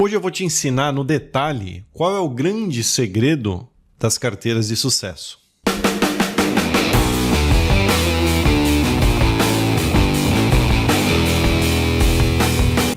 Hoje eu vou te ensinar no detalhe qual é o grande segredo das carteiras de sucesso.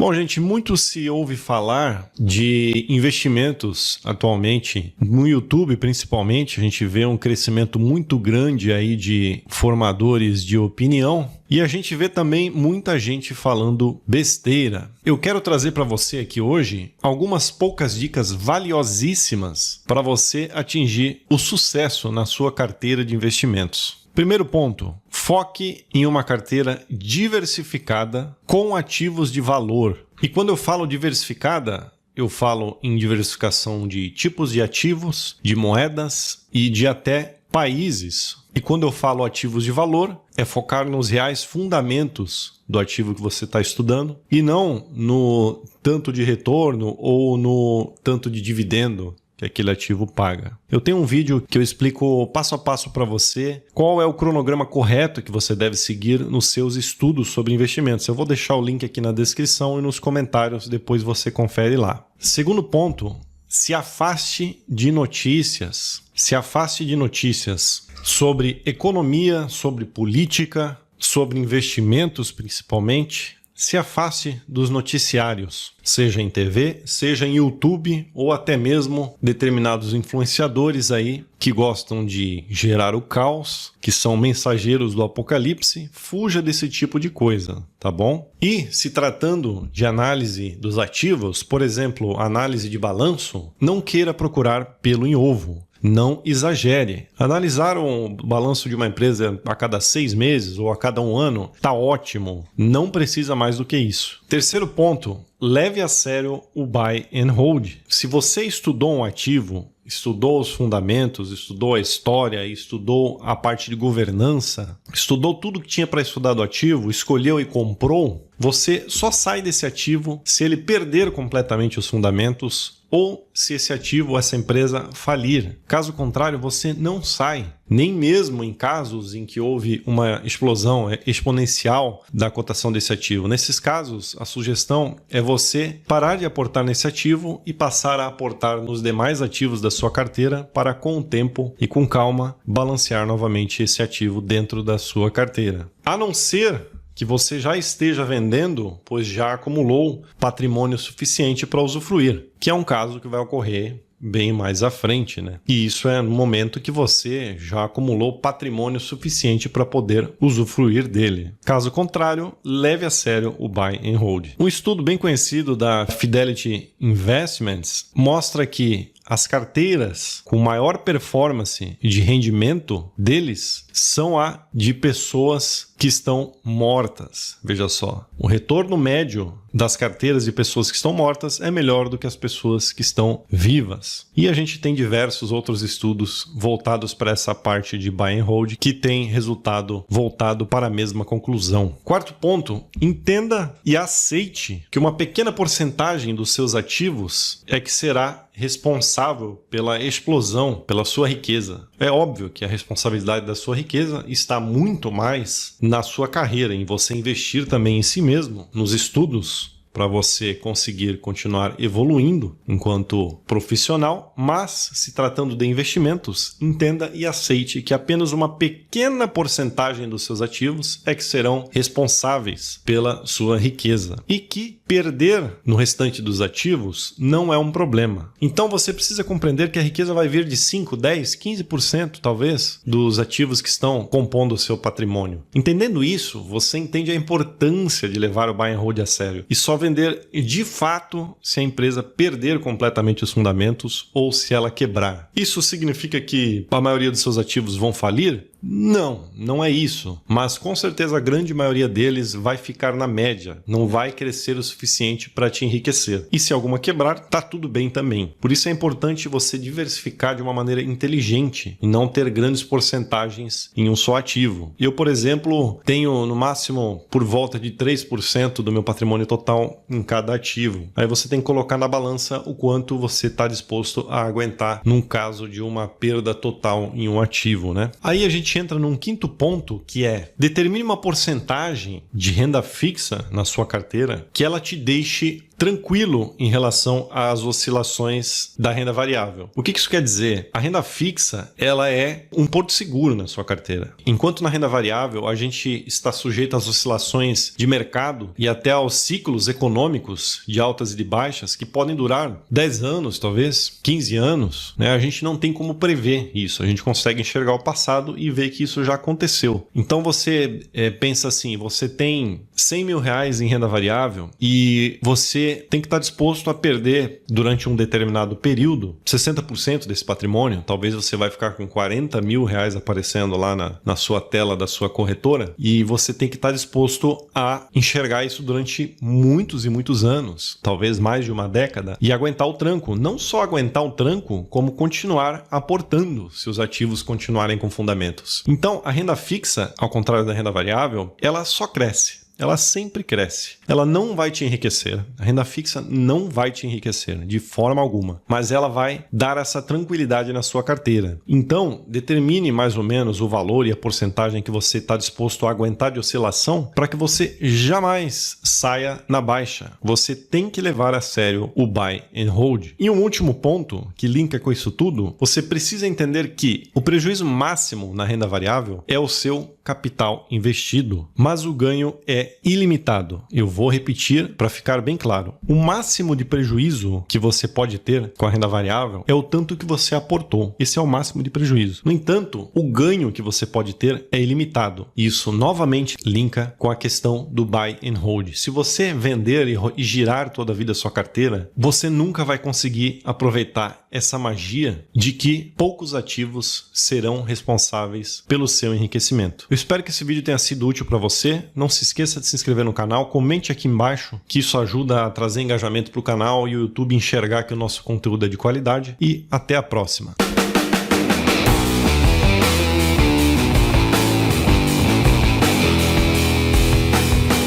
Bom, gente, muito se ouve falar de investimentos atualmente, no YouTube principalmente, a gente vê um crescimento muito grande aí de formadores de opinião e a gente vê também muita gente falando besteira. Eu quero trazer para você aqui hoje algumas poucas dicas valiosíssimas para você atingir o sucesso na sua carteira de investimentos. Primeiro ponto, foque em uma carteira diversificada com ativos de valor. E quando eu falo diversificada, eu falo em diversificação de tipos de ativos, de moedas e de até países. E quando eu falo ativos de valor, é focar nos reais fundamentos do ativo que você está estudando e não no tanto de retorno ou no tanto de dividendo que aquele ativo paga. Eu tenho um vídeo que eu explico passo a passo para você qual é o cronograma correto que você deve seguir nos seus estudos sobre investimentos. Eu vou deixar o link aqui na descrição e nos comentários, depois você confere lá. Segundo ponto, se afaste de notícias. Se afaste de notícias sobre economia, sobre política, sobre investimentos principalmente. Se afaste dos noticiários, seja em TV, seja em YouTube ou até mesmo determinados influenciadores aí que gostam de gerar o caos, que são mensageiros do apocalipse. Fuja desse tipo de coisa, tá bom? E se tratando de análise dos ativos, por exemplo, análise de balanço, não queira procurar pelo em ovo. Não exagere. Analisar o balanço de uma empresa a cada 6 meses ou a cada 1 ano está ótimo. Não precisa mais do que isso. Terceiro ponto, leve a sério o buy and hold. Se você estudou um ativo, estudou os fundamentos, estudou a história, estudou a parte de governança, estudou tudo que tinha para estudar do ativo, escolheu e comprou, você só sai desse ativo se ele perder completamente os fundamentos ou se esse ativo ou essa empresa falir. Caso contrário, você não sai. Nem mesmo em casos em que houve uma explosão exponencial da cotação desse ativo. Nesses casos, a sugestão é você parar de aportar nesse ativo e passar a aportar nos demais ativos da sua carteira para, com o tempo e com calma, balancear novamente esse ativo dentro da sua carteira. A não ser que você já esteja vendendo, pois já acumulou patrimônio suficiente para usufruir, que é um caso que vai ocorrer bem mais à frente, né? E isso é no momento que você já acumulou patrimônio suficiente para poder usufruir dele. Caso contrário, leve a sério o buy and hold. Um estudo bem conhecido da Fidelity Investments mostra que as carteiras com maior performance de rendimento deles são a de pessoas que estão mortas. Veja só, o retorno médio das carteiras de pessoas que estão mortas é melhor do que as pessoas que estão vivas. E a gente tem diversos outros estudos voltados para essa parte de buy and hold que tem resultado voltado para a mesma conclusão. Quarto ponto, entenda e aceite que uma pequena porcentagem dos seus ativos é que será responsável pela explosão, pela sua riqueza. É óbvio que a responsabilidade da sua riqueza está muito mais na sua carreira, em você investir também em si mesmo, nos estudos, para você conseguir continuar evoluindo enquanto profissional, mas se tratando de investimentos, entenda e aceite que apenas uma pequena porcentagem dos seus ativos é que serão responsáveis pela sua riqueza e que perder no restante dos ativos não é um problema. Então você precisa compreender que a riqueza vai vir de 5, 10, 15% talvez dos ativos que estão compondo o seu patrimônio. Entendendo isso, você entende a importância de levar o buy and hold a sério e só vender de fato se a empresa perder completamente os fundamentos ou se ela quebrar. Isso significa que a maioria dos seus ativos vão falir? Não, não é isso. Mas com certeza a grande maioria deles vai ficar na média, não vai crescer o suficiente para te enriquecer. E se alguma quebrar, tá tudo bem também. Por isso é importante você diversificar de uma maneira inteligente e não ter grandes porcentagens em um só ativo. Eu, por exemplo, tenho no máximo por volta de 3% do meu patrimônio total em cada ativo. Aí você tem que colocar na balança o quanto você está disposto a aguentar num caso de uma perda total em um ativo, né? Aí a gente entra num quinto ponto, que é determine uma porcentagem de renda fixa na sua carteira que ela te deixe tranquilo em relação às oscilações da renda variável. O que isso quer dizer? A renda fixa, ela é um porto seguro na sua carteira. Enquanto na renda variável, a gente está sujeito às oscilações de mercado e até aos ciclos econômicos de altas e de baixas que podem durar 10 anos, talvez 15 anos, né? A gente não tem como prever isso. A gente consegue enxergar o passado e ver que isso já aconteceu. Então você pensa assim, você tem 100 mil reais em renda variável e você tem que estar disposto a perder durante um determinado período 60% desse patrimônio. Talvez você vai ficar com 40 mil reais aparecendo lá na sua tela da sua corretora e você tem que estar disposto a enxergar isso durante muitos e muitos anos, talvez mais de uma década, e aguentar o tranco. Não só aguentar o tranco, como continuar aportando se os ativos continuarem com fundamentos. Então, a renda fixa, ao contrário da renda variável, ela só cresce. Ela sempre cresce. Ela não vai te enriquecer. A renda fixa não vai te enriquecer de forma alguma, mas ela vai dar essa tranquilidade na sua carteira. Então, determine mais ou menos o valor e a porcentagem que você está disposto a aguentar de oscilação para que você jamais saia na baixa. Você tem que levar a sério o buy and hold. E um último ponto que linka com isso tudo, você precisa entender que o prejuízo máximo na renda variável é o seu capital investido, mas o ganho é ilimitado. Eu vou repetir para ficar bem claro. O máximo de prejuízo que você pode ter com a renda variável é o tanto que você aportou. Esse é o máximo de prejuízo. No entanto, o ganho que você pode ter é ilimitado. Isso novamente linka com a questão do buy and hold. Se você vender e girar toda a vida a sua carteira, você nunca vai conseguir aproveitar essa magia de que poucos ativos serão responsáveis pelo seu enriquecimento. Eu espero que esse vídeo tenha sido útil para você. Não se esqueça de se inscrever no canal, comente aqui embaixo, que isso ajuda a trazer engajamento para o canal e o YouTube enxergar que o nosso conteúdo é de qualidade. E até a próxima!